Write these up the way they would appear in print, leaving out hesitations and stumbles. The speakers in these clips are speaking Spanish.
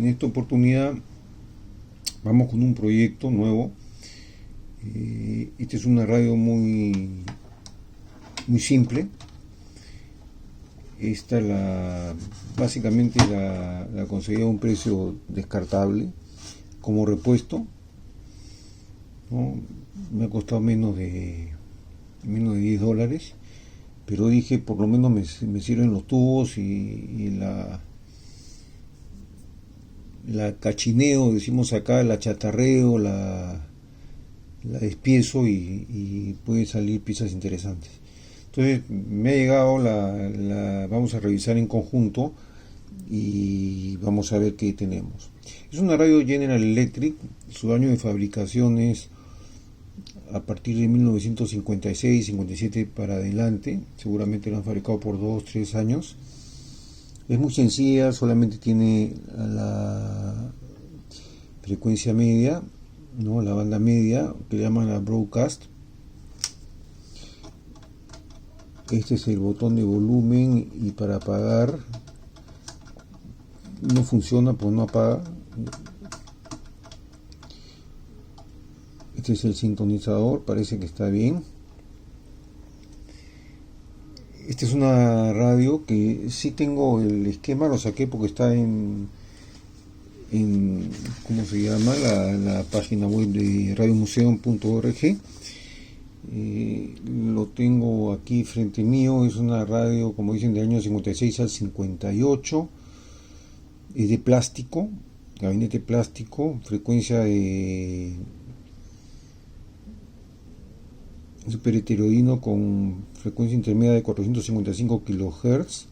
En esta oportunidad vamos con un proyecto nuevo. Esta es una radio muy simple. Esta básicamente la conseguí a un precio descartable como repuesto, ¿no? Me ha costado menos de $10, pero dije por lo menos me sirven los tubos y la cachineo, decimos acá, la chatarreo, la despiezo y puede salir piezas interesantes. Entonces me ha llegado vamos a revisar en conjunto y vamos a ver qué tenemos. Es una radio General Electric. Su año de fabricación es a partir de 1956-57 para adelante. Seguramente la han fabricado por 2-3 años. Es muy sencilla, solamente tiene la frecuencia media, ¿no? La banda media, que le llaman la broadcast. Este es el botón de volumen, y para apagar no funciona, pues no apaga. Este es el sintonizador, parece que está bien. Esta es una radio que sí tengo el esquema, lo saqué porque está en ¿cómo se llama? La página web de radiomuseum.org. Lo tengo aquí frente mío. Es una radio, como dicen, del año 56 al 58. Es de plástico, gabinete plástico, frecuencia de super heteroíno con frecuencia intermedia de 455 kHz,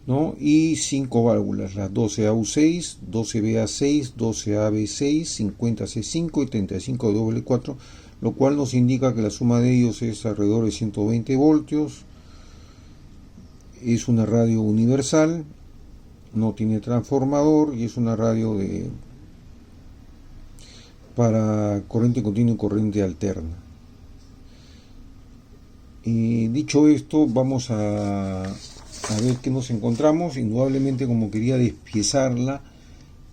¿no? Y 5 válvulas, las 12AU6, 12BA6, 12AB6, 50C5 y 35 W4, lo cual nos indica que la suma de ellos es alrededor de 120 voltios. Es una radio universal, no tiene transformador y es una radio para corriente continua y corriente alterna. Y dicho esto, vamos a ver qué nos encontramos. Indudablemente, como quería despiezarla,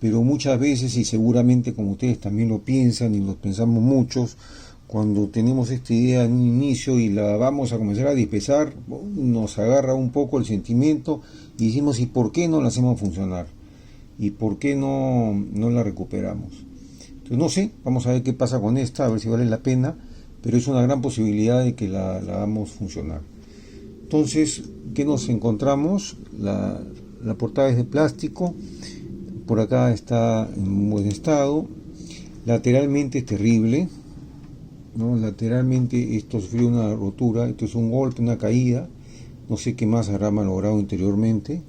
pero muchas veces, y seguramente como ustedes también lo piensan y lo pensamos muchos, cuando tenemos esta idea en un inicio y la vamos a comenzar a despiezar, nos agarra un poco el sentimiento y decimos, ¿y por qué no la hacemos funcionar? ¿Y por qué no la recuperamos? Entonces no sé, vamos a ver qué pasa con esta, a ver si vale la pena, pero es una gran posibilidad de que la hagamos funcionar. Entonces, ¿qué nos encontramos? La portada es de plástico, por acá está en buen estado, lateralmente es terrible, ¿no? Lateralmente esto sufrió una rotura, esto es un golpe, una caída, no sé qué más habrá malogrado interiormente,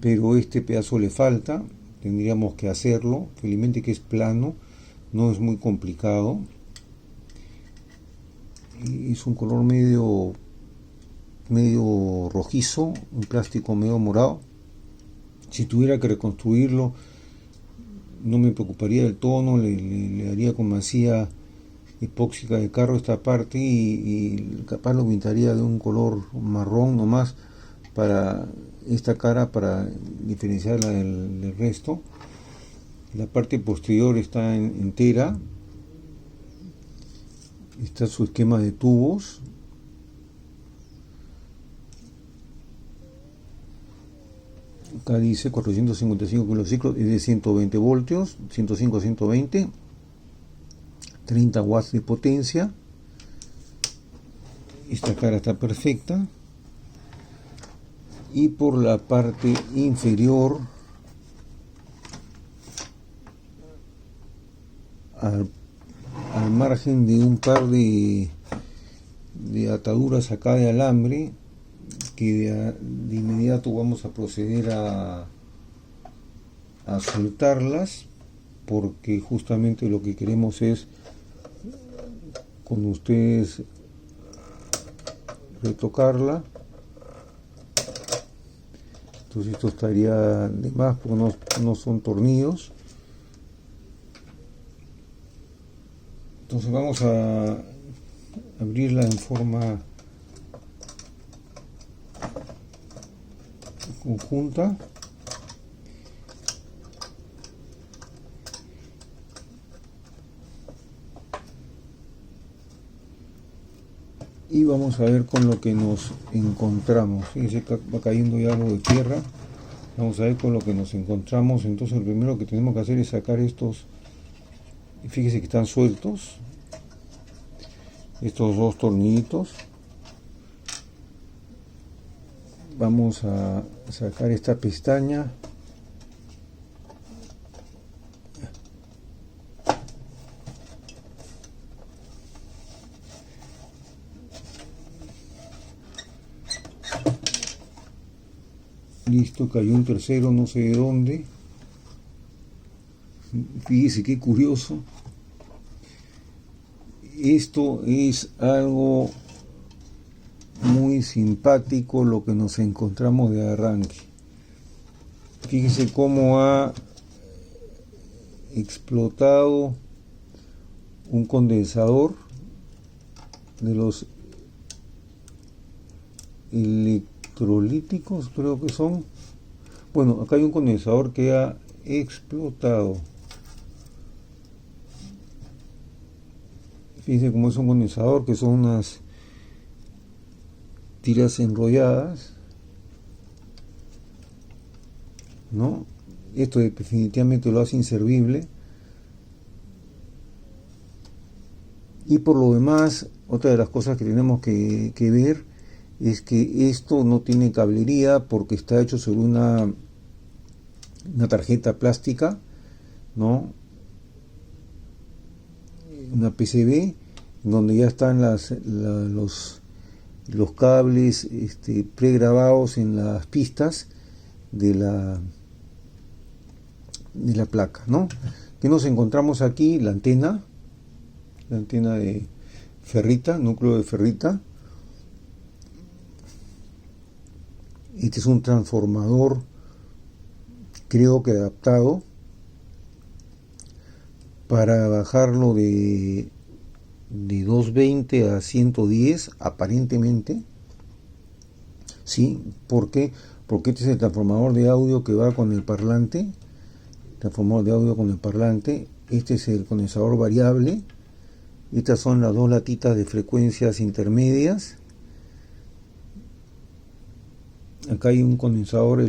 pero este pedazo le falta, tendríamos que hacerlo. Felizmente que es plano, no es muy complicado. Es un color medio rojizo, un plástico medio morado. Si tuviera que reconstruirlo, no me preocuparía del tono, le daría con masía epóxica de carro esta parte y capaz lo pintaría de un color marrón nomás para esta cara, para diferenciarla del resto. La parte posterior está entera. Está su esquema de tubos. Acá dice 455 kilociclos, es de 120 voltios, 105 a 120, 30 watts de potencia. Esta cara está perfecta. Y por la parte inferior, al margen de un par de ataduras acá de alambre, que de inmediato vamos a proceder a soltarlas, porque justamente lo que queremos es con ustedes retocarla. Entonces esto estaría de más porque no son tornillos. Entonces vamos a abrirla en forma conjunta. y vamos a ver con lo que nos encontramos. Fíjense que va cayendo ya algo de tierra. Vamos a ver con lo que nos encontramos. Entonces lo primero que tenemos que hacer es sacar estos, fíjense que están sueltos, estos dos tornillitos. Vamos a sacar esta pestaña. Listo, cayó un tercero, no sé de dónde. Fíjese qué curioso. Esto es algo muy simpático lo que nos encontramos de arranque. Fíjese cómo ha explotado un condensador de los electrolíticos, creo que son. Bueno, acá hay un condensador que ha explotado. Fíjense cómo es un condensador, que son unas tiras enrolladas, ¿no? Esto definitivamente lo hace inservible. Y por lo demás, otra de las cosas que tenemos que ver es que esto no tiene cablería porque está hecho sobre una tarjeta plástica, ¿no? Una PCB, donde ya están los cables pregrabados en las pistas de la placa, ¿no? ¿Qué nos encontramos aquí? La antena de ferrita, núcleo de ferrita. Este es un transformador, creo que adaptado para bajarlo de 220 a 110 aparentemente. Sí, ¿por qué? Porque este es el transformador de audio que va con el parlante. Transformador de audio con el parlante. Este es el condensador variable. Estas son las dos latitas de frecuencias intermedias. Acá hay un condensador,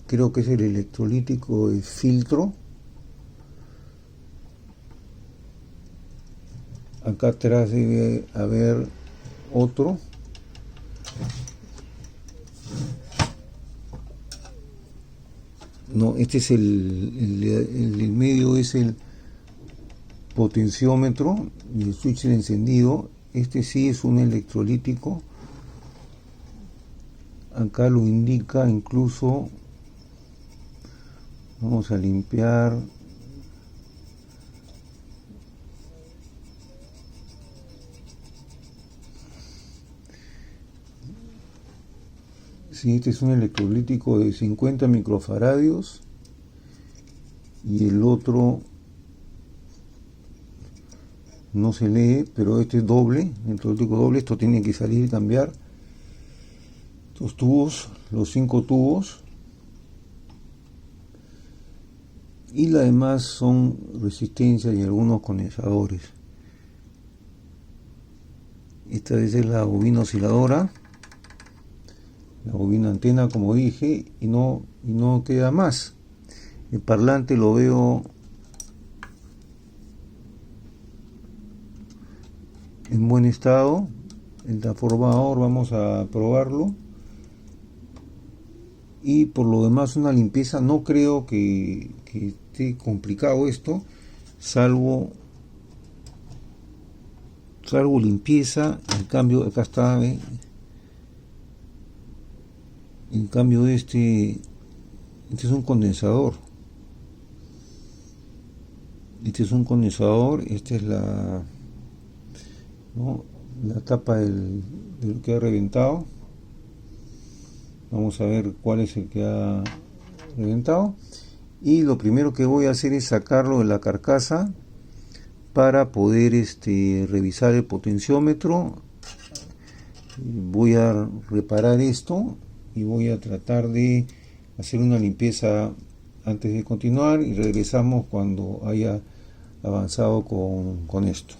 creo que es el electrolítico de filtro. Acá atrás debe haber otro. No, este es el medio, es el potenciómetro y el switch de encendido. Este sí es un electrolítico. Acá lo indica incluso. Vamos a limpiar. Sí, este es un electrolítico de 50 microfaradios y el otro no se lee, pero este es doble, electrolítico doble. Esto tiene que salir y cambiar estos tubos, los 5 tubos, y la demás son resistencias y algunos condensadores. Esta es la bobina osciladora, la bobina antena, como dije, y no queda más. El parlante lo veo en buen estado. El transformador vamos a probarlo. Y por lo demás una limpieza, no creo que esté complicado esto, salvo limpieza. En cambio acá está, en cambio este es un condensador. Este es un condensador. Esta es la tapa del que ha reventado. Vamos a ver cuál es el que ha reventado. Y lo primero que voy a hacer es sacarlo de la carcasa para poder revisar el potenciómetro. Voy a reparar esto y voy a tratar de hacer una limpieza antes de continuar, y regresamos cuando haya avanzado con esto.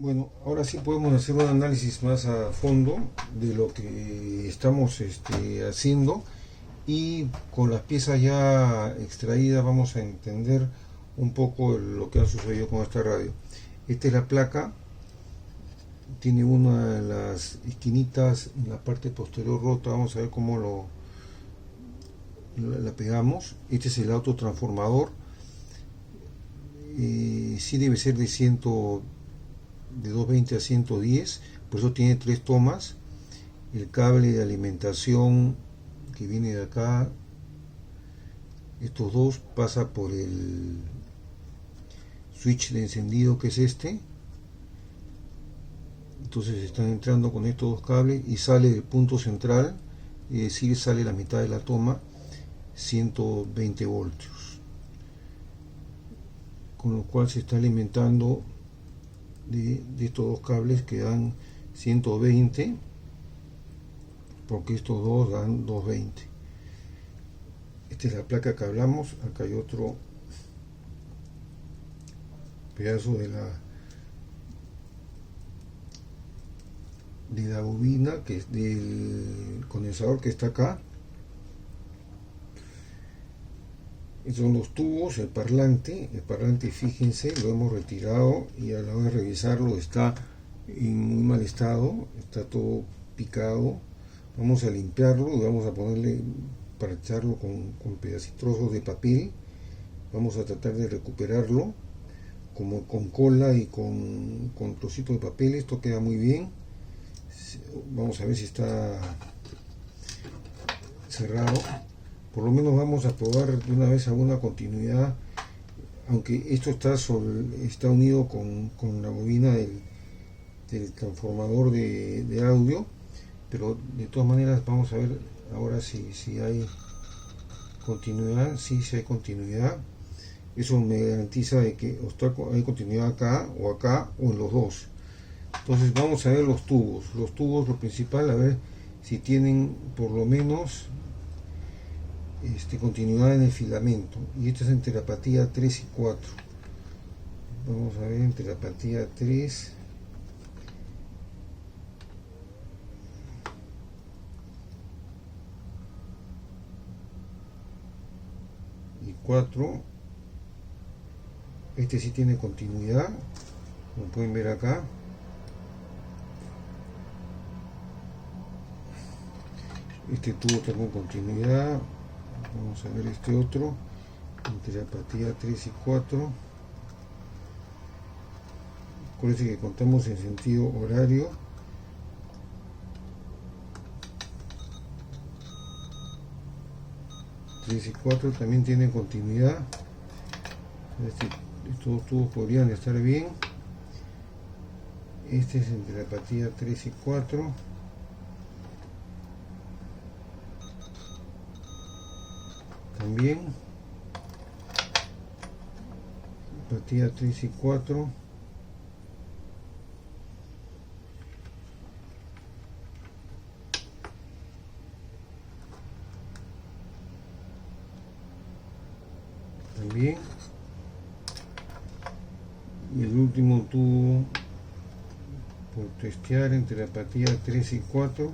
Bueno, ahora sí podemos hacer un análisis más a fondo de lo que estamos haciendo, y con las piezas ya extraídas vamos a entender un poco lo que ha sucedido con esta radio. Esta es la placa, tiene una de las esquinitas en la parte posterior rota, vamos a ver cómo la pegamos. Este es el autotransformador, sí debe ser de 220 a 110, por eso tiene 3 tomas. El cable de alimentación que viene de acá, estos dos, pasa por el switch de encendido, que es este. Entonces están entrando con estos dos cables y sale del punto central, es decir, sale la mitad de la toma, 120 voltios, con lo cual se está alimentando de estos dos cables que dan 120, porque estos dos dan 220. Esta es la placa que hablamos. Acá hay otro pedazo de la bobina, que es del condensador, que está acá. Estos son los tubos, el parlante, fíjense, lo hemos retirado y a la hora de revisarlo está en muy mal estado, está todo picado. Vamos a limpiarlo y vamos a ponerle, para echarlo con trozos de papel. Vamos a tratar de recuperarlo como con cola y con trocitos de papel. Esto queda muy bien. Vamos a ver si está cerrado. Por lo menos vamos a probar de una vez alguna continuidad, aunque esto está unido con la bobina del transformador de audio, pero de todas maneras vamos a ver ahora si hay continuidad. Sí hay continuidad. Eso me garantiza de que hay continuidad acá o en los dos. Entonces vamos a ver los tubos, lo principal, a ver si tienen por lo menos continuidad en el filamento. Y esto es entre la apatía 3 y 4. Vamos a ver entre la apatía 3 y 4. Este sí tiene continuidad, como pueden ver acá. Este tubo está con continuidad. Vamos a ver este otro, entre la apatía 3 y 4. Acuérdense que contamos en sentido horario. Tres y 4 también tienen continuidad. Estos tubos podrían estar bien. Este es entre la apatía 3 y 4. También apatía 3 y 4. También. Y el último tubo por testear entre la apatía 3 y 4.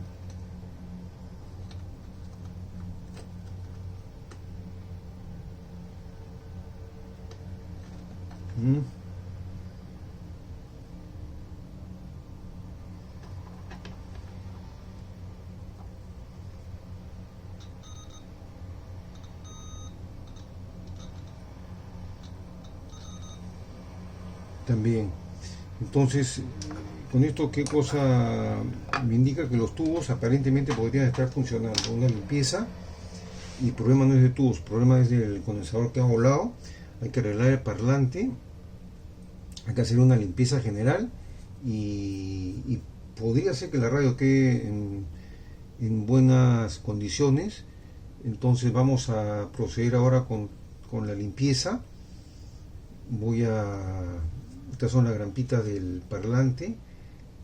También. Entonces, con esto, ¿qué cosa me indica? Que los tubos aparentemente podrían estar funcionando. Una limpieza, y el problema no es de tubos, el problema es del condensador que ha volado. Hay que arreglar el parlante, hay que hacer una limpieza general, y podría ser que la radio quede en buenas condiciones. Entonces vamos a proceder ahora con la limpieza. Estas son las grampitas del parlante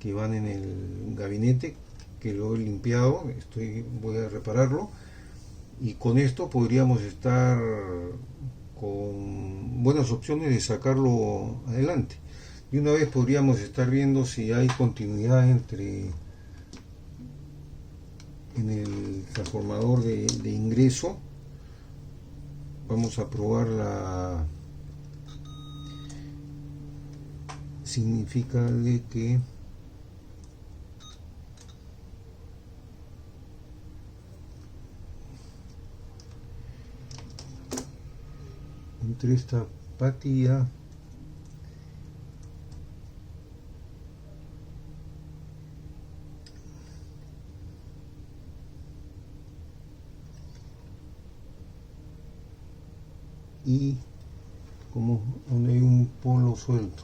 que van en el gabinete, que lo he limpiado. Voy a repararlo, y con esto podríamos estar con buenas opciones de sacarlo adelante. Y una vez podríamos estar viendo si hay continuidad entre en el transformador de ingreso. Vamos a probar la, significa de que entre esta patilla y como donde hay un polo suelto.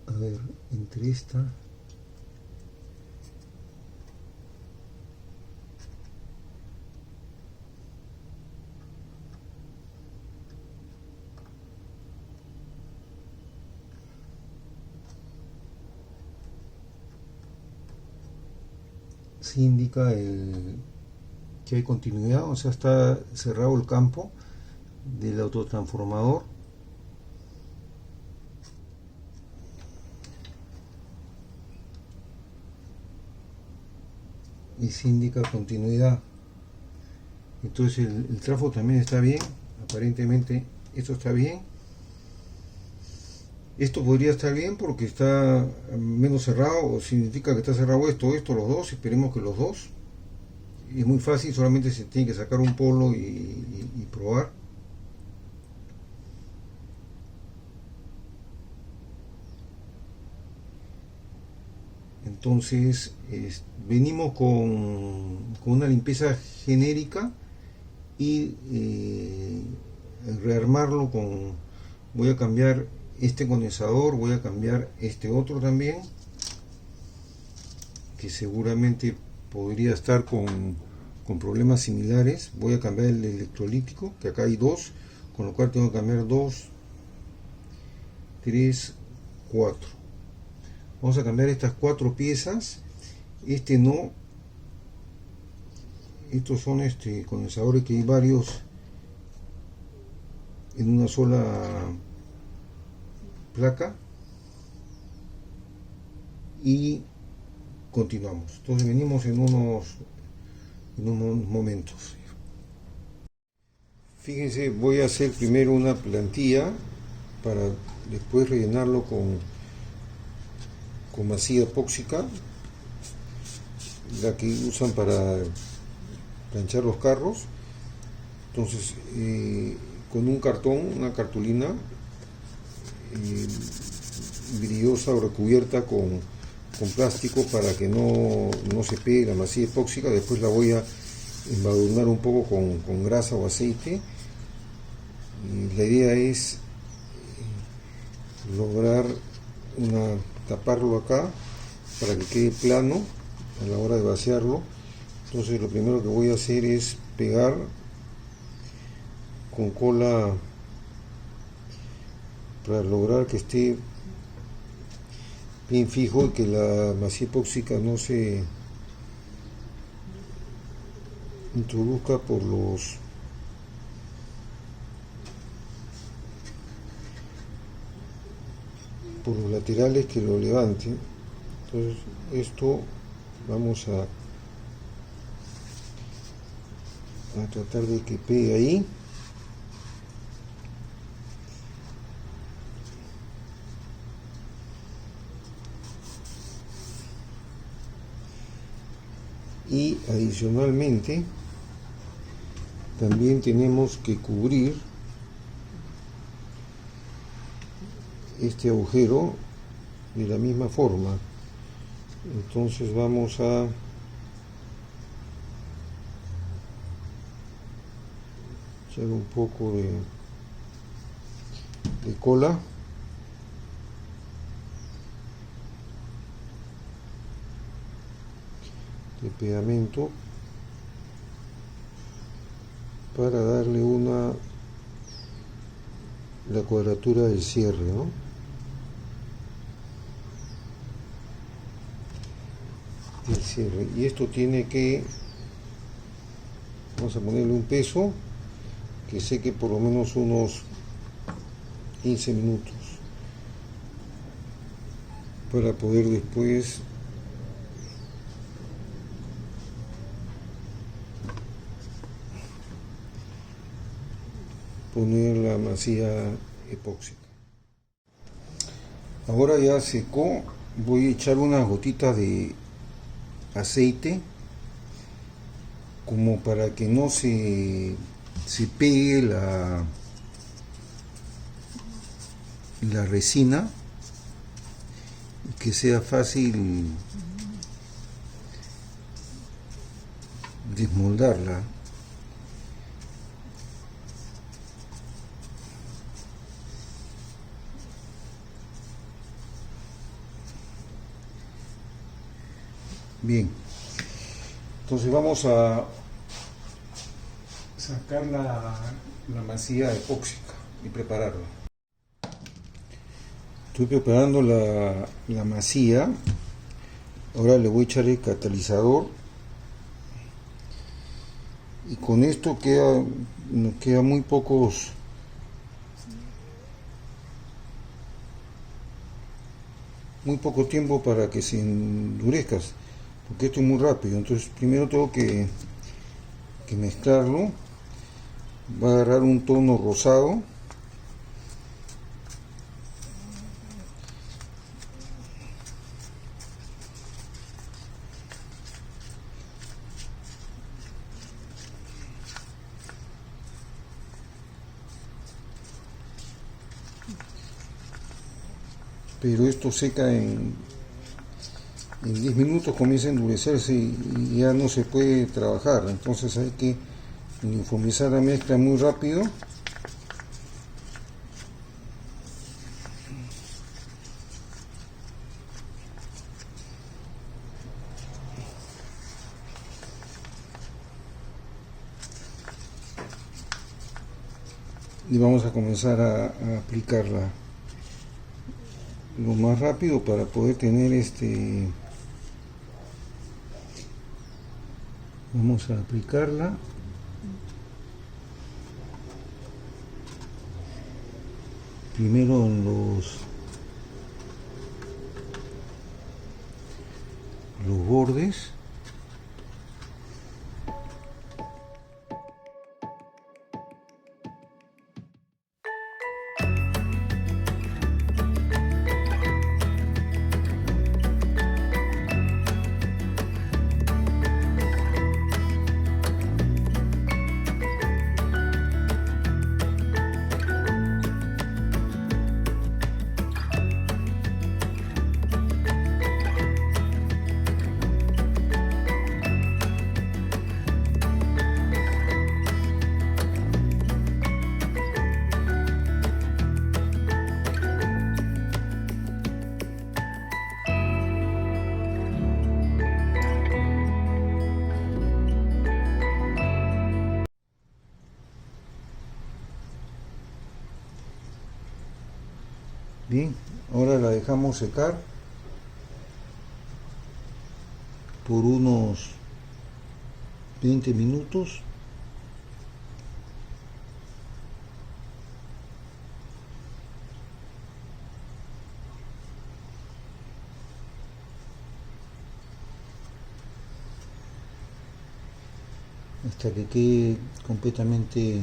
A ver, entre esta se indica que hay continuidad, o sea, está cerrado el campo del autotransformador. Y se indica continuidad. Entonces el trafo también está bien, aparentemente esto está bien. Esto podría estar bien porque está menos cerrado, o significa que está cerrado esto, los dos, esperemos que los dos. Es muy fácil, solamente se tiene que sacar un polo y probar. Entonces venimos con una limpieza genérica y rearmarlo con, voy a cambiar este condensador, voy a cambiar este otro también, que seguramente podría estar con problemas similares. Voy a cambiar el electrolítico, que acá hay dos, con lo cual tengo que cambiar 2, 3, 4. Vamos a cambiar estas 4 piezas. Este no, estos son condensadores que hay varios en una sola placa. Y continuamos. Entonces venimos en unos momentos. Fíjense, voy a hacer primero una plantilla para después rellenarlo con masilla epóxica, la que usan para planchar los carros. Entonces con un cartón, una cartulina brillosa o recubierta con plástico para que no se pegue la masilla epóxica. Después la voy a embadurnar un poco con grasa o aceite, y la idea es lograr taparlo acá para que quede plano a la hora de vaciarlo. Entonces lo primero que voy a hacer es pegar con cola para lograr que esté bien fijo y que la masilla epóxica no se introduzca por los laterales, que lo levanten. Entonces esto vamos a tratar de que pegue ahí. Y adicionalmente también tenemos que cubrir este agujero de la misma forma. Entonces vamos a echar un poco de cola de pegamento para darle la cuadratura del cierre, ¿no? El cierre. Y esto tiene que Vamos a ponerle un peso que seque por lo menos unos 15 minutos para poder después poner la masilla epóxica. Ahora ya secó, voy a echar unas gotitas de aceite como para que no se pegue la resina y que sea fácil desmoldarla. Bien, entonces vamos a sacar la masilla epóxica y prepararla. Estoy preparando la masilla. Ahora le voy a echar el catalizador y con esto nos queda muy poco tiempo para que se endurezca, porque esto es muy rápido. Entonces primero tengo que mezclarlo. Va a agarrar un tono rosado. Pero esto seca en 10 minutos, comienza a endurecerse y ya no se puede trabajar. Entonces hay que uniformizar la mezcla muy rápido. Y vamos a comenzar a aplicarla lo más rápido para poder tener vamos a aplicarla primero en los bordes. Bien, ahora la dejamos secar por unos 20 minutos. Hasta que quede completamente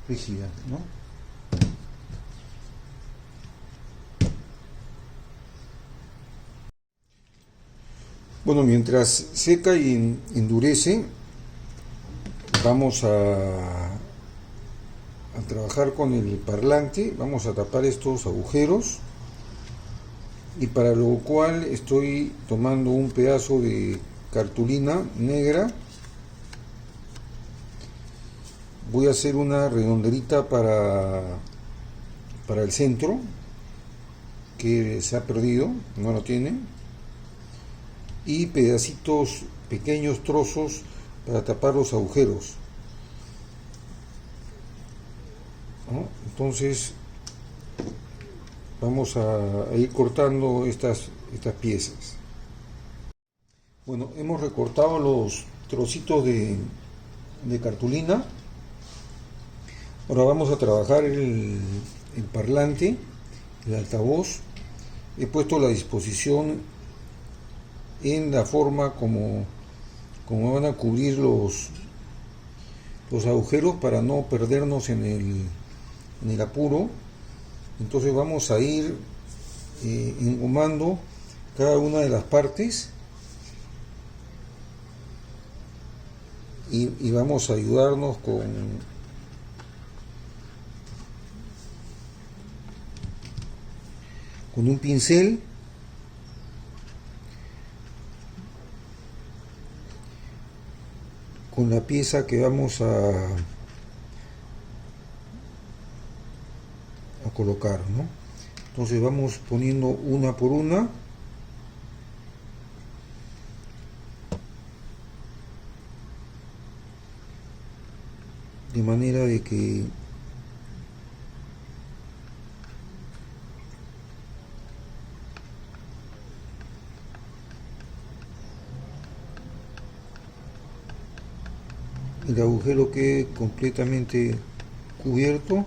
rígida, ¿no? Bueno, mientras seca y endurece, vamos a trabajar con el parlante. Vamos a tapar estos agujeros, y para lo cual estoy tomando un pedazo de cartulina negra. Voy a hacer una redonderita para el centro, que se ha perdido, no lo tiene, y pedacitos, pequeños trozos para tapar los agujeros, ¿no? Entonces vamos a ir cortando estas piezas. Bueno, hemos recortado los trocitos de cartulina. Ahora vamos a trabajar el parlante, el altavoz. He puesto la disposición en la forma como van a cubrir los agujeros para no perdernos en el apuro. Entonces vamos a ir engomando cada una de las partes y vamos a ayudarnos con un pincel con la pieza que vamos a colocar, ¿no? Entonces vamos poniendo una por una. De manera de que el agujero quede completamente cubierto.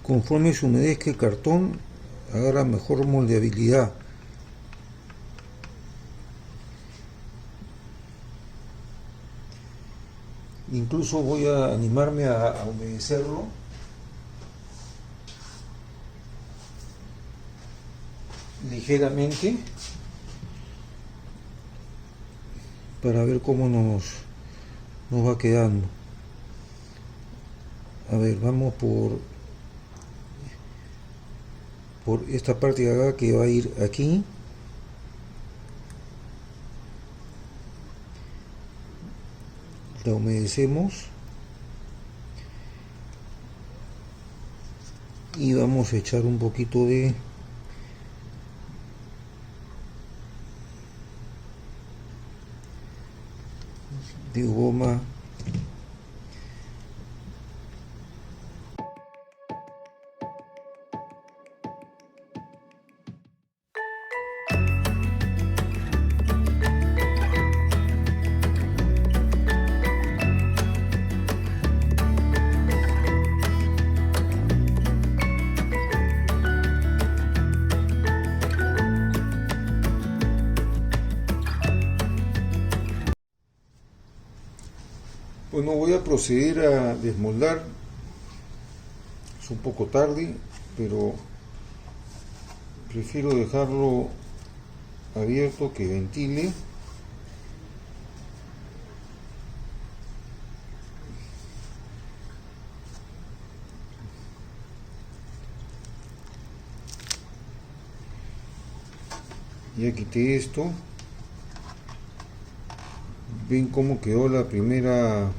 Conforme se humedezca el cartón, agarra mejor moldeabilidad. Incluso voy a animarme a humedecerlo ligeramente para ver cómo nos va quedando. A ver, vamos por esta parte de acá que va a ir aquí. La humedecemos y vamos a echar un poquito de goma . Bueno, voy a proceder a desmoldar. Es un poco tarde, pero prefiero dejarlo abierto que ventile. Ya quité esto. Ven cómo quedó la primera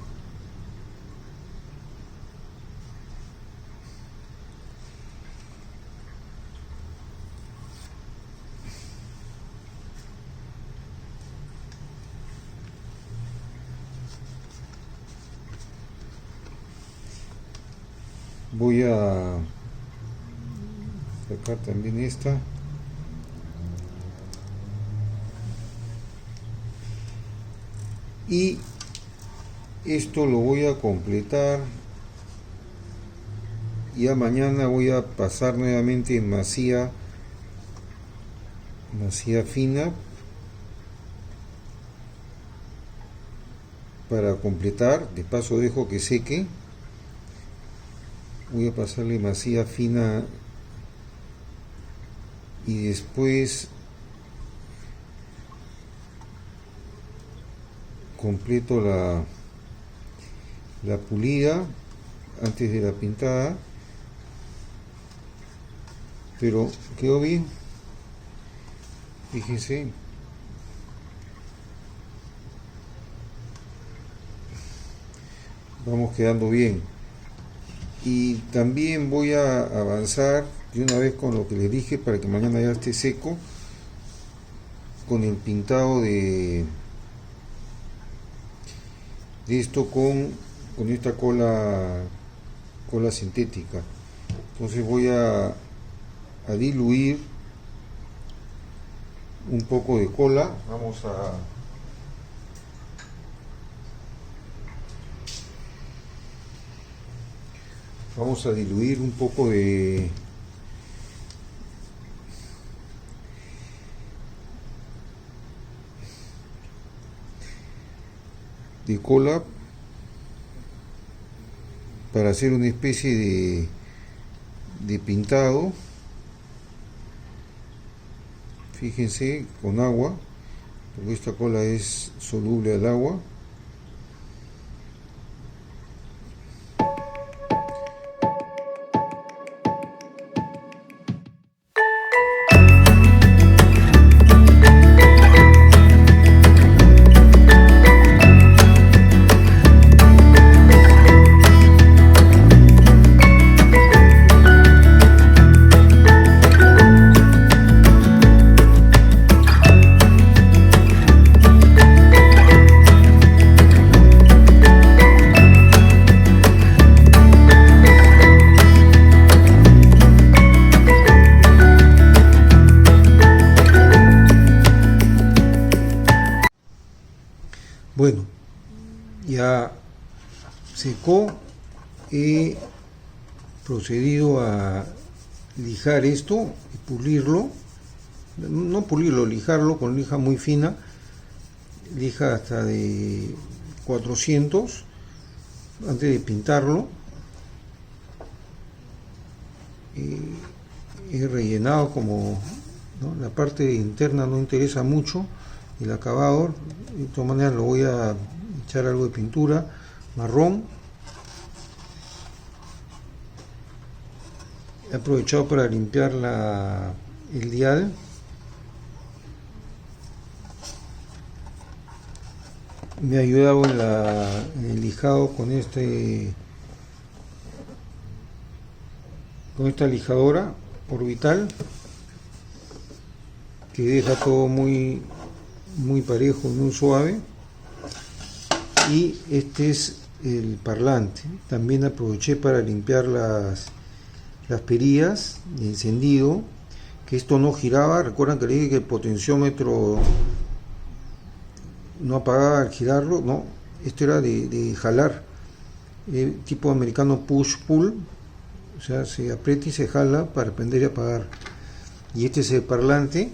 voy a sacar también esta. Y esto lo voy a completar. Ya mañana voy a pasar nuevamente en masía fina para completar. De paso dejo que seque. Voy a pasarle masía fina y después completo la pulida antes de la pintada, pero quedó bien, fíjense. Vamos quedando bien. Y también voy a avanzar de una vez con lo que les dije para que mañana ya esté seco, con el pintado de esto con esta cola cola sintética. Entonces voy a diluir un poco de cola. Vamos a diluir un poco de cola para hacer una especie de pintado. Fíjense, con agua, porque esta cola es soluble al agua. Bueno, ya secó, he procedido a lijar esto y pulirlo, no pulirlo, lijarlo con lija muy fina, lija hasta de 400 antes de pintarlo. He rellenado como, ¿no? La parte interna no interesa mucho, el acabado. De todas maneras lo voy a echar algo de pintura marrón. He aprovechado para limpiar el dial. Me ha ayudado en el lijado con esta lijadora orbital, que deja todo muy parejo y muy suave. Y este es el parlante. También aproveché para limpiar las perillas de encendido, que esto no giraba. Recuerdan que le dije que el potenciómetro no apagaba al girarlo. No, esto era de jalar, tipo americano push-pull, o sea, se aprieta y se jala para prender y apagar. Y este es el parlante.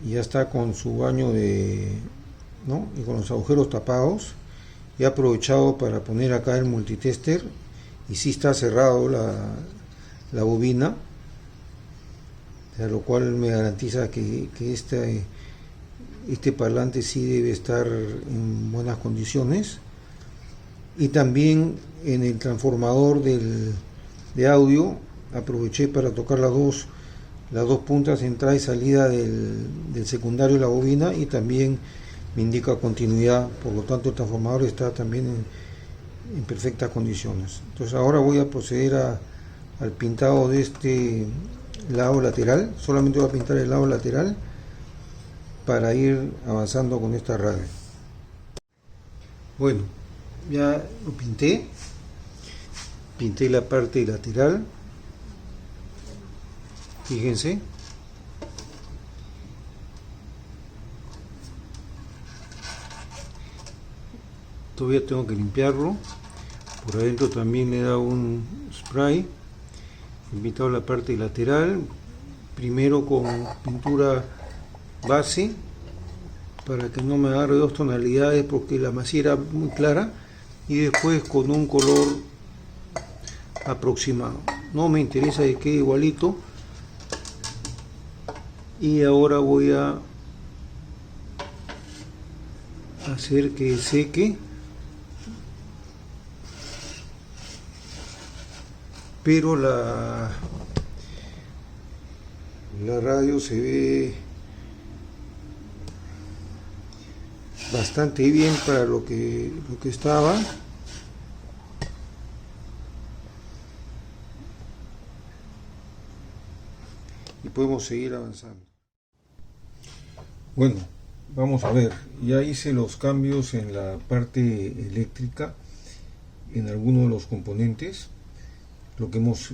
Y ya está con su baño ¿no? Y con los agujeros tapados. He aprovechado para poner acá el multitester, y sí está cerrado la bobina, lo cual me garantiza que este parlante sí debe estar en buenas condiciones. Y también en el transformador de audio aproveché para tocar las dos puntas, entrada y salida del secundario de la bobina, y también me indica continuidad. Por lo tanto, el transformador está también en perfectas condiciones. Entonces ahora voy a proceder al pintado de este lado lateral. Solamente voy a pintar el lado lateral para ir avanzando con esta radio. Bueno, ya lo pinté la parte lateral. Fíjense, todavía tengo que limpiarlo. Por adentro también le he dado un spray. He pintado la parte lateral, primero con pintura base para que no me agarre dos tonalidades, porque la masía era muy clara, y después con un color aproximado. No me interesa que quede igualito. Y ahora voy a hacer que seque, pero la radio se ve bastante bien para lo que estaba. Y podemos seguir avanzando. Bueno, Vamos a ver, ya hice los cambios en la parte eléctrica, en algunos de los componentes. Lo que hemos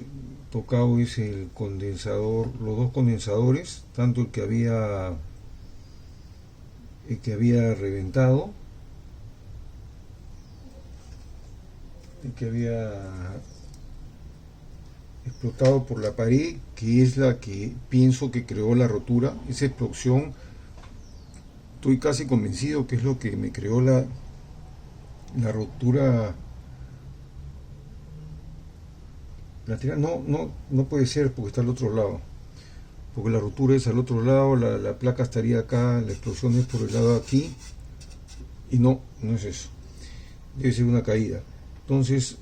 tocado es el condensador, los dos condensadores, tanto el que había reventado, el que había explotado por la pared, que es la que pienso que creó la rotura. Esa explosión, estoy casi convencido que es lo que me creó la rotura lateral. No puede ser, porque está al otro lado, porque la rotura es al otro lado, la placa estaría acá, la explosión es por el lado de aquí, y no es eso, debe ser una caída. Entonces,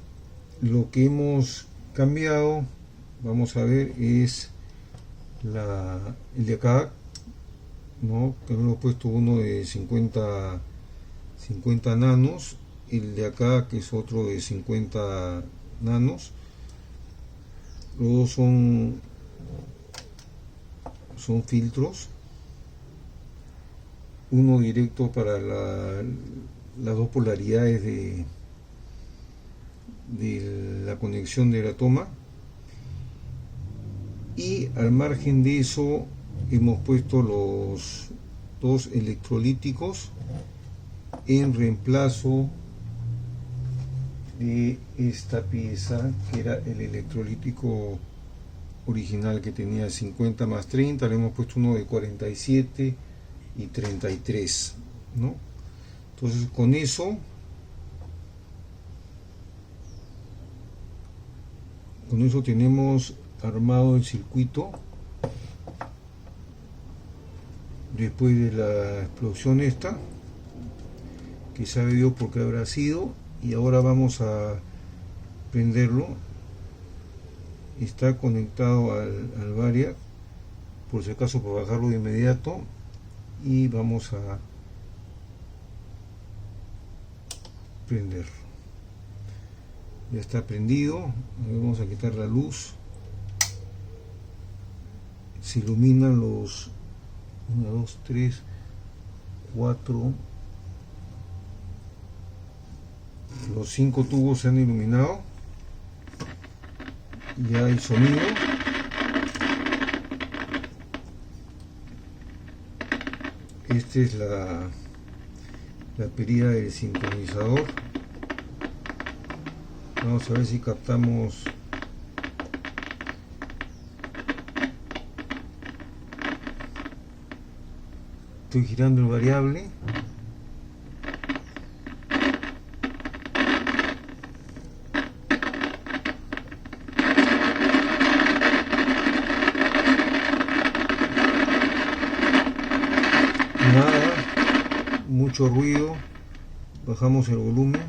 lo que hemos cambiado, vamos a ver, es el de acá, ¿no? Que hemos puesto uno de 50 nanos, el de acá que es otro de 50 nanos. Los dos son filtros, uno directo para las dos polaridades de la conexión de la toma, y al margen de eso hemos puesto los dos electrolíticos en reemplazo de esta pieza, que era el electrolítico original que tenía 50 más 30. Le hemos puesto uno de 47 y 33, ¿no? Entonces con eso tenemos armado el circuito después de la explosión esta, que sabe Dios por qué habrá sido. Y ahora vamos a prenderlo. Está conectado al variac, por si acaso, para bajarlo de inmediato, y vamos a prenderlo. Ya está prendido. Vamos a quitar la luz. Se iluminan los 1, 2, 3, 4, los 5 tubos se han iluminado. Ya hay sonido. Esta es la perilla del sintonizador. Vamos a ver si captamos. Estoy girando el variable. Nada, mucho ruido. Bajamos el volumen.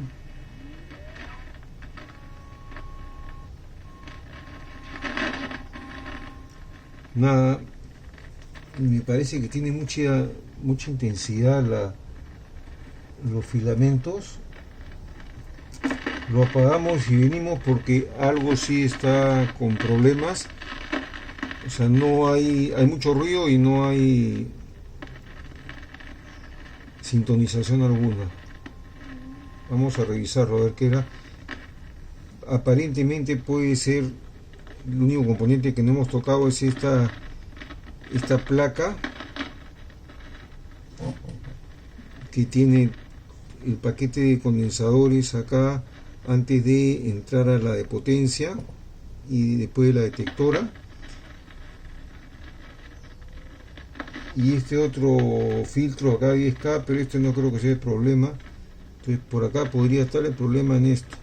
Nada, me parece que tiene mucha intensidad los filamentos. Lo apagamos y venimos porque algo sí está con problemas. O sea, no hay mucho ruido y no hay sintonización alguna. Vamos a revisarlo a ver qué era. Aparentemente puede ser, el único componente que no hemos tocado es esta placa que tiene el paquete de condensadores acá antes de entrar a la de potencia y después de la detectora, y este otro filtro acá 10K, pero este no creo que sea el problema. Entonces por acá podría estar el problema en esto.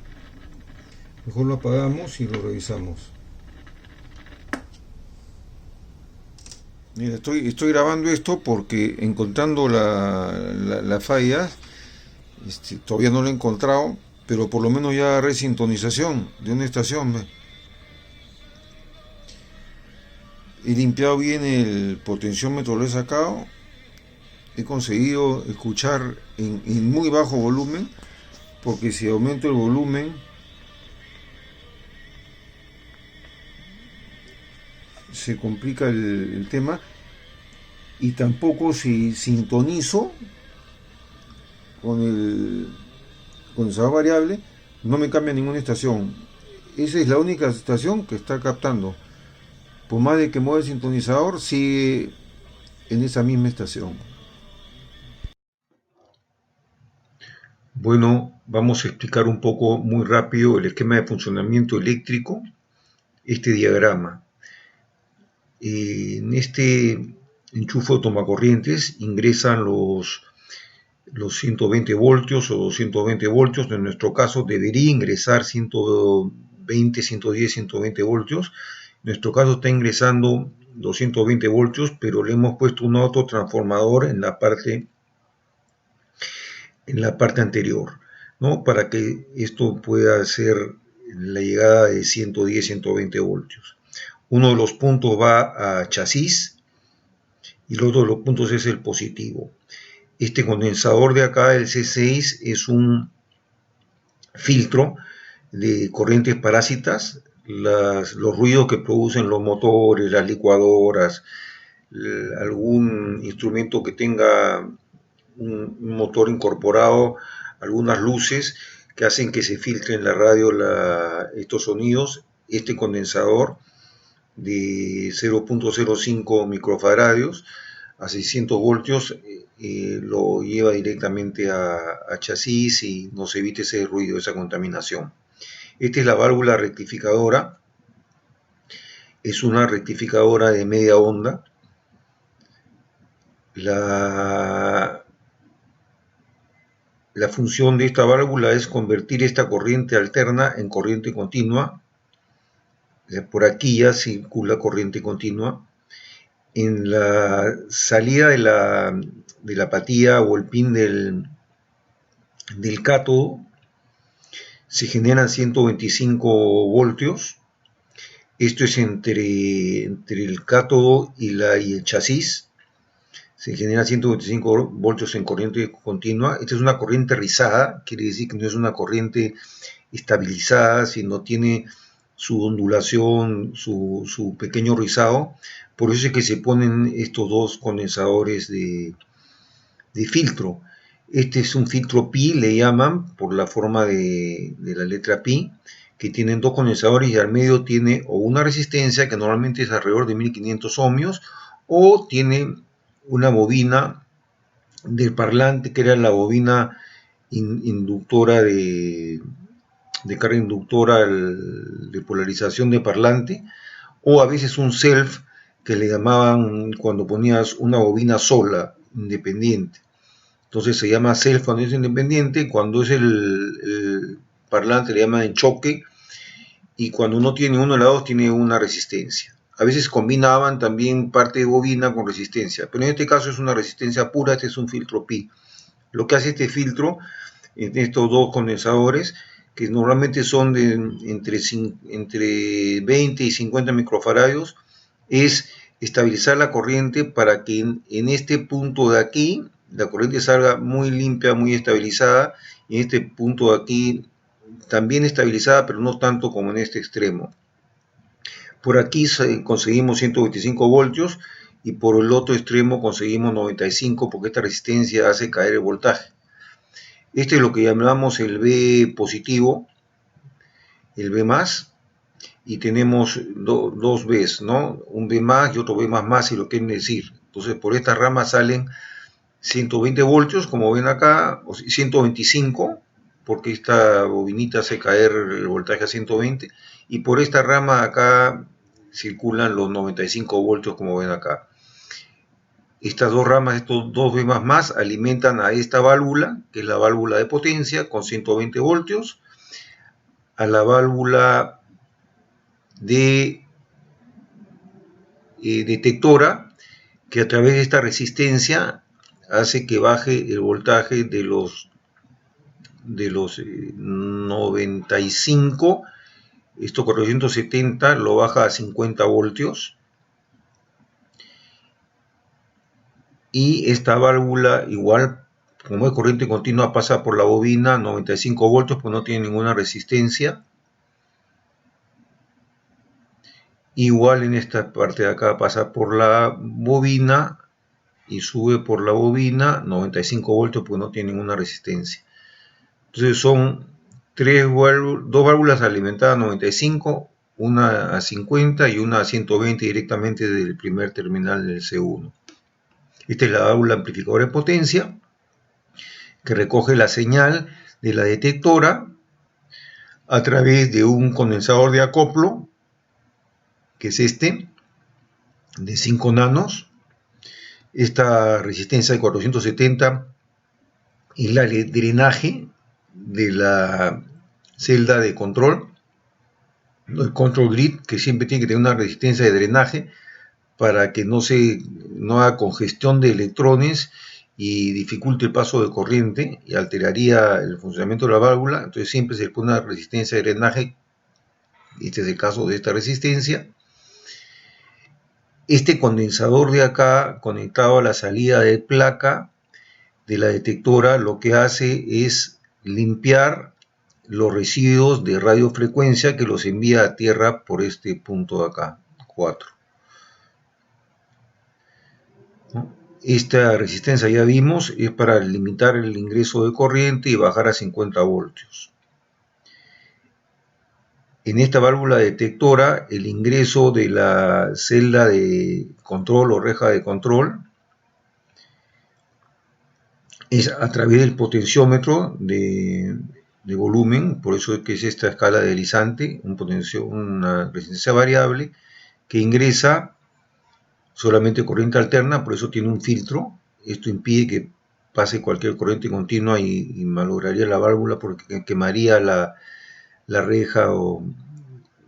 Mejor lo apagamos y lo revisamos. Mira, estoy grabando esto porque encontrando la falla, todavía no lo he encontrado, pero por lo menos ya agarré sintonización de una estación. He limpiado bien el potenciómetro, lo he sacado. He conseguido escuchar en muy bajo volumen, porque si aumento el volumen se complica el tema. y tampoco si sintonizo con el condensador variable, no me cambia ninguna estación. Esa es la única estación que está captando. Por más de que mueva el sintonizador, sigue en esa misma estación. Bueno, vamos a explicar un poco muy rápido el esquema de funcionamiento eléctrico, este diagrama. En este enchufe de tomacorrientes ingresan los 120 voltios o 220 voltios. En nuestro caso debería ingresar 120, 110, 120 voltios. En nuestro caso está ingresando 220 voltios, pero le hemos puesto un autotransformador en la parte anterior, ¿no? Para que esto pueda ser la llegada de 110, 120 voltios. Uno de los puntos va a chasis y el otro de los puntos es el positivo. Este condensador de acá, el C6, es un filtro de corrientes parásitas, los ruidos que producen los motores, las licuadoras, algún instrumento que tenga un motor incorporado, algunas luces que hacen que se filtre en la radio estos sonidos. Este condensador de 0.05 microfaradios a 600 voltios lo lleva directamente a chasis y nos evita ese ruido, esa contaminación. Esta es la válvula rectificadora, es una rectificadora de media onda. La función de esta válvula es convertir esta corriente alterna en corriente continua. Por aquí ya circula corriente continua. En la salida de la apatía o el pin del cátodo se generan 125 voltios. Esto es entre el cátodo y el chasis. Se genera 125 voltios en corriente continua. Esta es una corriente rizada, quiere decir que no es una corriente estabilizada, sino tiene su ondulación, su pequeño rizado. Por eso es que se ponen estos dos condensadores de filtro. Este es un filtro pi, le llaman, por la forma de la letra pi, que tienen dos condensadores y al medio tiene o una resistencia que normalmente es alrededor de 1500 ohmios, o tiene una bobina del parlante, que era la bobina inductora de carga inductora de polarización de parlante, o a veces un self, que le llamaban cuando ponías una bobina sola, independiente. Entonces se llama self cuando es independiente, cuando es el parlante le llaman en choque, y cuando no tiene uno de los dos tiene una resistencia. A veces combinaban también parte de bobina con resistencia, pero en este caso es una resistencia pura. Este es un filtro pi. Lo que hace este filtro en estos dos condensadores, que normalmente son de entre 20 y 50 microfaradios, es estabilizar la corriente para que en este punto de aquí la corriente salga muy limpia, muy estabilizada, y en este punto de aquí también estabilizada, pero no tanto como en este extremo. Por aquí conseguimos 125 voltios y por el otro extremo conseguimos 95, porque esta resistencia hace caer el voltaje. Este es lo que llamamos el B positivo, el B más, y tenemos dos Bs, ¿no? Un B más y otro B más, si lo quieren decir. Entonces por esta rama salen 120 voltios, como ven acá, o 125, porque esta bobinita hace caer el voltaje a 120, y por esta rama acá circulan los 95 voltios, como ven acá. Estas dos ramas, estos dos B más, alimentan a esta válvula, que es la válvula de potencia, con 120 voltios, a la válvula de detectora, que a través de esta resistencia hace que baje el voltaje de los 95, esto 470 lo baja a 50 voltios. Y esta válvula, igual, como es corriente continua, pasa por la bobina 95 voltios, pues no tiene ninguna resistencia. Igual en esta parte de acá pasa por la bobina y sube por la bobina 95 voltios porque no tiene ninguna resistencia. Entonces son dos válvulas alimentadas a 95, una a 50 y una a 120 directamente del primer terminal del C1. Esta es la válvula amplificadora de potencia que recoge la señal de la detectora a través de un condensador de acoplo, que es este, de 5 nanos. Esta resistencia de 470 es la de drenaje de la celda de control, el control grid, que siempre tiene que tener una resistencia de drenaje para que no haga congestión de electrones y dificulte el paso de corriente y alteraría el funcionamiento de la válvula. Entonces siempre se le pone una resistencia de drenaje. Este es el caso de esta resistencia. Este condensador de acá, conectado a la salida de placa de la detectora, lo que hace es limpiar los residuos de radiofrecuencia que los envía a tierra por este punto de acá, 4. Esta resistencia, ya vimos, es para limitar el ingreso de corriente y bajar a 50 voltios. En esta válvula detectora, el ingreso de la celda de control o reja de control es a través del potenciómetro de volumen, por eso es que es esta escala deslizante, una resistencia variable que ingresa solamente corriente alterna, por eso tiene un filtro. Esto impide que pase cualquier corriente continua y malograría la válvula porque quemaría la reja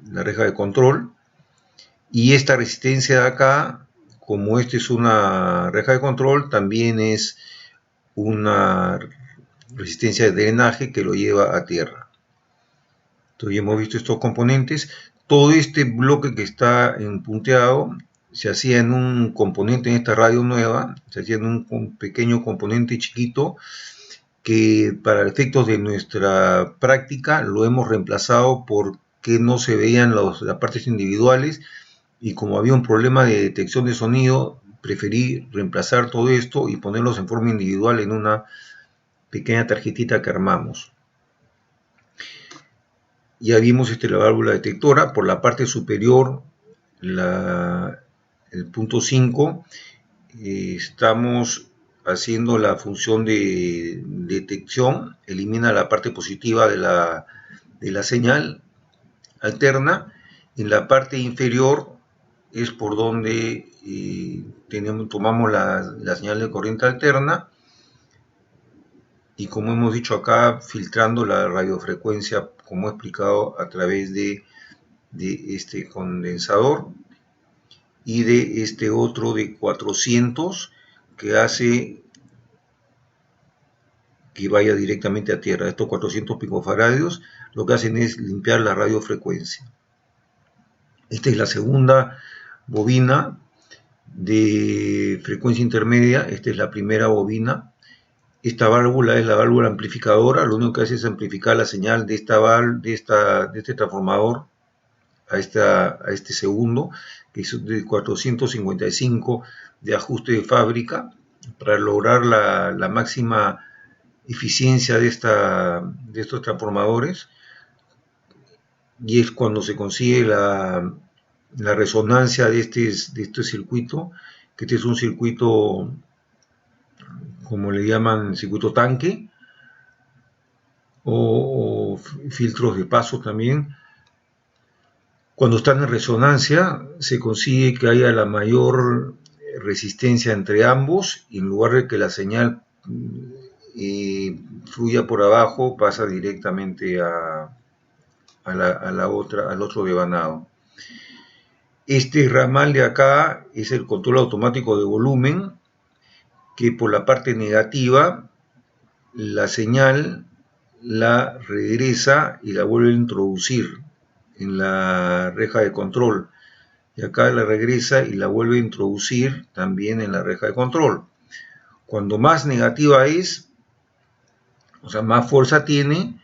de control. Y esta resistencia de acá, como esta es una reja de control, también es una resistencia de drenaje que lo lleva a tierra. Entonces ya hemos visto estos componentes. Todo este bloque que está punteado se hacía en un componente en esta radio nueva, se hacía en un pequeño componente chiquito que para efectos de nuestra práctica lo hemos reemplazado porque no se veían las partes individuales, y como había un problema de detección de sonido, preferí reemplazar todo esto y ponerlos en forma individual en una pequeña tarjetita que armamos. Ya vimos la válvula detectora. Por la parte superior, el punto 5, estamos haciendo la función de detección, elimina la parte positiva de la señal alterna. En la parte inferior es por donde tomamos la señal de corriente alterna, y como hemos dicho acá, filtrando la radiofrecuencia, como he explicado, a través de este condensador y de este otro de 400 que hace que vaya directamente a tierra. Estos 400 picofaradios lo que hacen es limpiar la radiofrecuencia. Esta es la segunda bobina de frecuencia intermedia. Esta es la primera bobina. Esta válvula es la válvula amplificadora. Lo único que hace es amplificar la señal de este transformador a este segundo, que es de 455 de ajuste de fábrica, para lograr la máxima eficiencia de estos transformadores. Y es cuando se consigue la resonancia de este circuito, que este es un circuito, como le llaman, circuito tanque, o filtros de paso también. Cuando están en resonancia, se consigue que haya la mayor resistencia entre ambos, y en lugar de que la señal fluya por abajo, pasa directamente al otro devanado. Este ramal de acá es el control automático de volumen, que por la parte negativa la señal la regresa y la vuelve a introducir en la reja de control, y acá la regresa y la vuelve a introducir también en la reja de control. Cuando más negativa es, o sea, más fuerza tiene,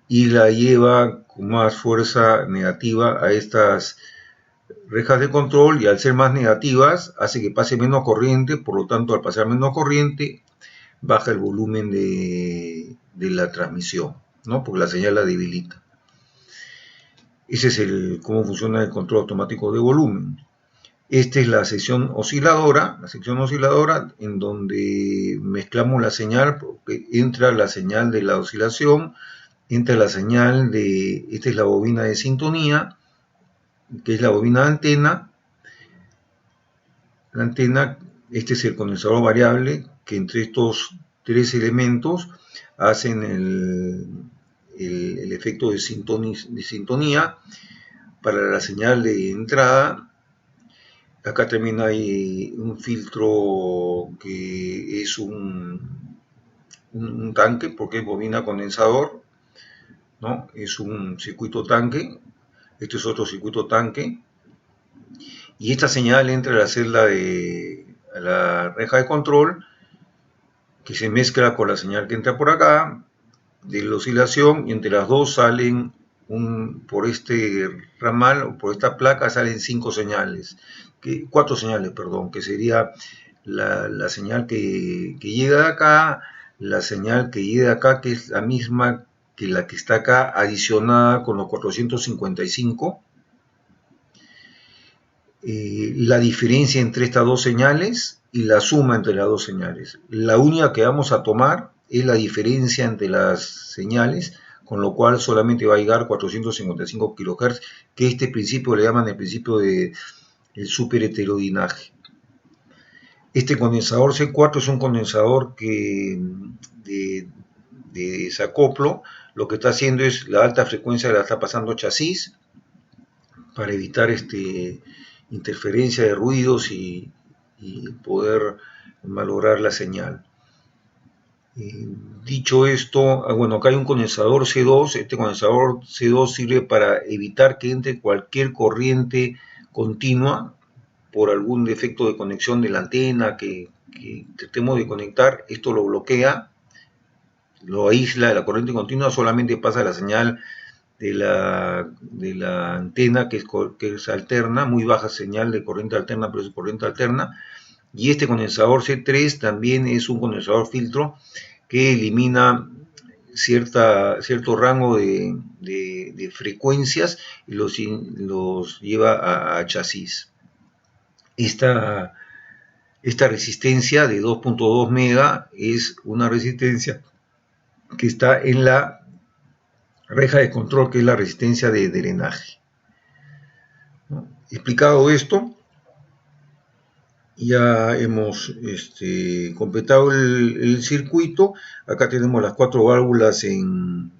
y la lleva con más fuerza negativa a estas rejas de control, y al ser más negativas hace que pase menos corriente, por lo tanto al pasar menos corriente baja el volumen de la transmisión, ¿no? Porque la señal la debilita. Ese es cómo funciona el control automático de volumen. Esta es la sección osciladora en donde mezclamos la señal, porque entra la señal de la oscilación, entra la señal esta es la bobina de sintonía, que es la bobina de antena. La antena, este es el condensador variable, que entre estos tres elementos hacen el efecto de sintonía para la señal de entrada. Acá también hay un filtro que es un tanque, porque es bobina condensador, ¿no? Es un circuito tanque. Este es otro circuito tanque. Y esta señal entra a la celda a la reja de control, que se mezcla con la señal que entra por acá, de la oscilación, y entre las dos salen, por este ramal o por esta placa salen cuatro señales, que sería la señal que llega de acá, la señal que llega de acá, que es la misma que la que está acá, adicionada con los 455, la diferencia entre estas dos señales y la suma entre las dos señales. La única que vamos a tomar es la diferencia entre las señales, con lo cual solamente va a llegar 455 kHz, que este principio le llaman el principio del superheterodinaje. Este condensador C4 es un condensador de desacoplo. Lo que está haciendo es la alta frecuencia la está pasando a chasis para evitar interferencia de ruidos y poder malograr la señal. Dicho esto, bueno, acá hay un condensador C2. Este condensador C2 sirve para evitar que entre cualquier corriente continua por algún defecto de conexión de la antena que tratemos de conectar. Esto lo bloquea, lo aísla de la corriente continua, solamente pasa la señal de la antena, que es alterna, muy baja señal de corriente alterna, pero es corriente alterna. Y este condensador C3 también es un condensador filtro que elimina cierto rango de frecuencias y los lleva a chasis. Esta resistencia de 2.2 mega es una resistencia que está en la reja de control, que es la resistencia de drenaje. Explicado esto, ya hemos completado el circuito. Acá tenemos las 4 válvulas en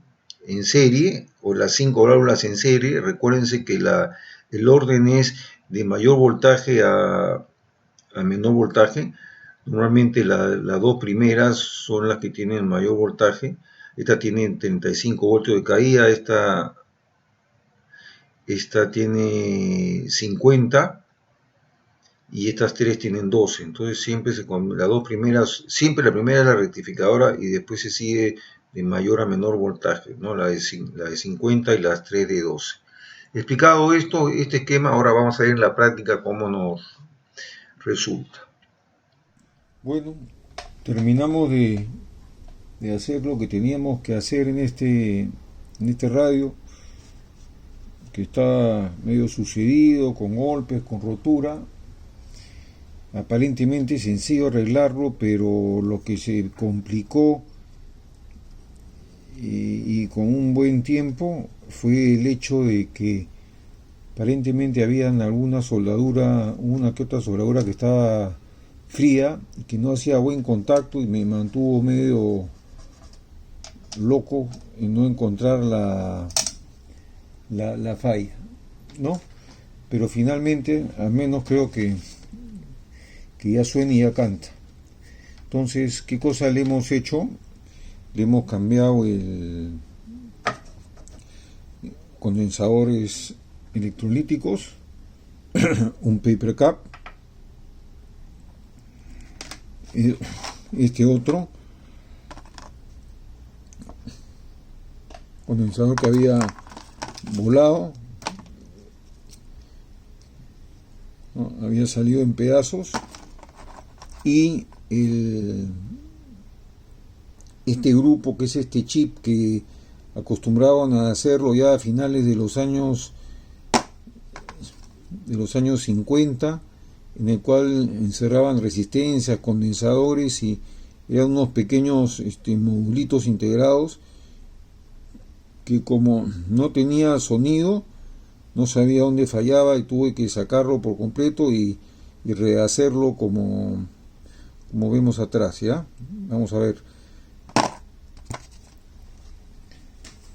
serie, o las 5 válvulas en serie. Recuérdense que el orden es de mayor voltaje a menor voltaje. Normalmente las dos primeras son las que tienen mayor voltaje. Esta tiene 35 voltios de caída, esta tiene 50, y estas tres tienen 12. Entonces siempre las dos primeras, siempre la primera es la rectificadora y después se sigue de mayor a menor voltaje, ¿no? La de 50 y las 3 de 12. Explicado este esquema, ahora vamos a ver en la práctica cómo nos resulta. Bueno, terminamos de hacer lo que teníamos que hacer en este radio, que está medio sucedido, con golpes, con rotura. Aparentemente sencillo arreglarlo, pero lo que se complicó y con un buen tiempo fue el hecho de que aparentemente habían una que otra soldadura que estaba fría y que no hacía buen contacto, y me mantuvo medio loco en no encontrar la falla, ¿no? Pero finalmente, al menos creo que ya suena y ya canta. Entonces, ¿qué cosa le hemos hecho? Le hemos cambiado el condensadores electrolíticos, un paper cap, este otro condensador que había volado, ¿no? Había salido en pedazos, y este grupo, que es este chip que acostumbraban a hacerlo ya a finales de los años 50, en el cual encerraban resistencias, condensadores, y eran unos pequeños modulitos integrados que, como no tenía sonido, no sabía dónde fallaba y tuve que sacarlo por completo y rehacerlo como vemos atrás. ¿Ya? Vamos a ver.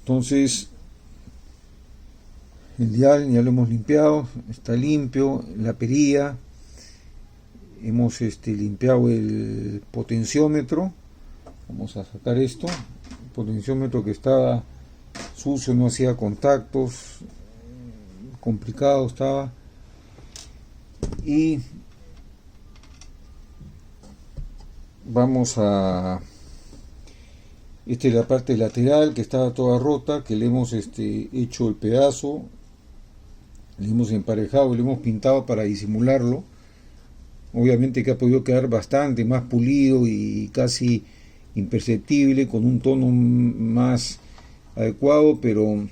Entonces, el dial ya lo hemos limpiado, está limpio. La perilla, hemos limpiado el potenciómetro. Vamos a sacar esto. El potenciómetro que estaba sucio, no hacía contactos, complicado estaba. Y vamos a... Esta es la parte lateral que estaba toda rota, que le hemos hecho el pedazo, le hemos emparejado, le hemos pintado para disimularlo. Obviamente que ha podido quedar bastante más pulido y casi imperceptible, con un tono más adecuado, pero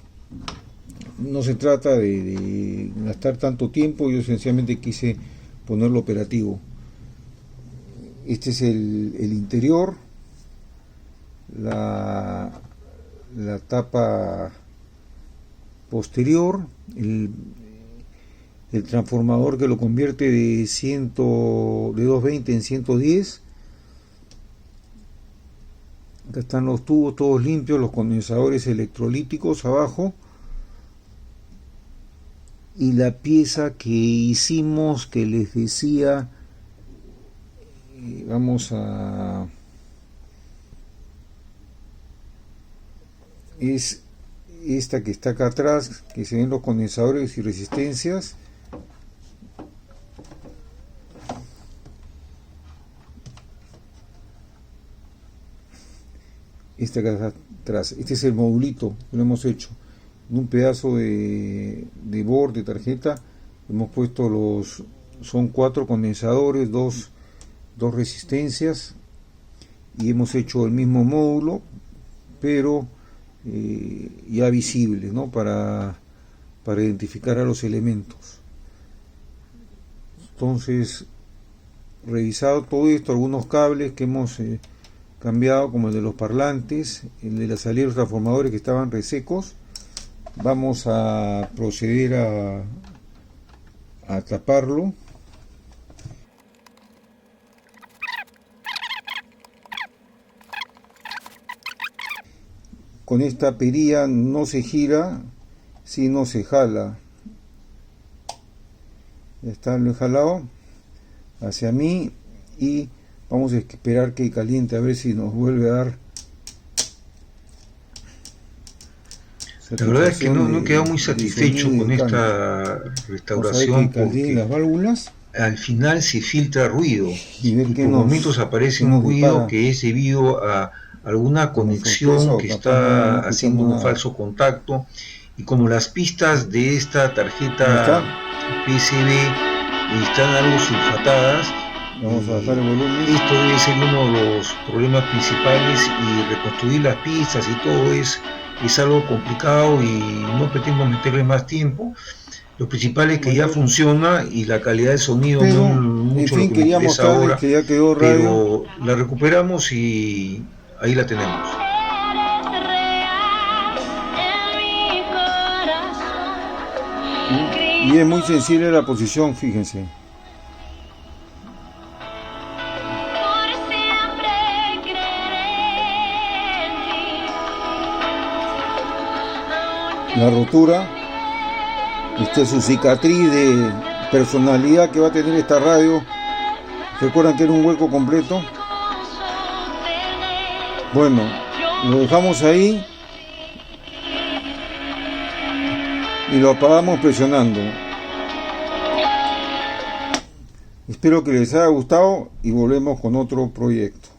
no se trata de gastar tanto tiempo. Yo sencillamente quise ponerlo operativo. Este es el interior. La tapa posterior, el transformador que lo convierte de 220 en 110. Acá están los tubos todos limpios, los condensadores electrolíticos abajo, y la pieza que hicimos, que les decía, vamos a... es esta que está acá atrás, que se ven los condensadores y resistencias. Esta que está atrás, este es el modulito que lo hemos hecho en un pedazo de board de tarjeta. Hemos puesto son 4 condensadores, dos resistencias, y hemos hecho el mismo módulo, pero ya visible, ¿no? Para identificar a los elementos. Entonces, revisado todo esto, algunos cables que hemos cambiado, como el de los parlantes, el de la salida de los transformadores que estaban resecos, vamos a proceder a taparlo. Con esta perilla no se gira, sino se jala. Ya está, lo he jalado hacia mí, y vamos a esperar que caliente, a ver si nos vuelve a dar. La verdad es que no he quedado muy satisfecho con esta restauración, porque las válvulas, al final se filtra ruido y por momentos aparece un ruido que es debido a alguna conexión que está haciendo un falso contacto, y como las pistas de esta tarjeta PCB están algo sulfatadas, vamos a bajar el volumen. Esto debe ser uno de los problemas principales, y reconstruir las pistas y todo es algo complicado, y no pretendo meterle más tiempo. Lo principal es que ya funciona, y la calidad de sonido pero, no mucho, en fin, lo que me interesa ahora, que ya quedó radio, pero la recuperamos y ahí la tenemos. Y es muy sensible la posición, fíjense. La rotura, esta es su cicatriz de personalidad que va a tener esta radio. ¿Recuerdan que era un hueco completo? Bueno, lo dejamos ahí y lo apagamos presionando. Espero que les haya gustado, y volvemos con otro proyecto.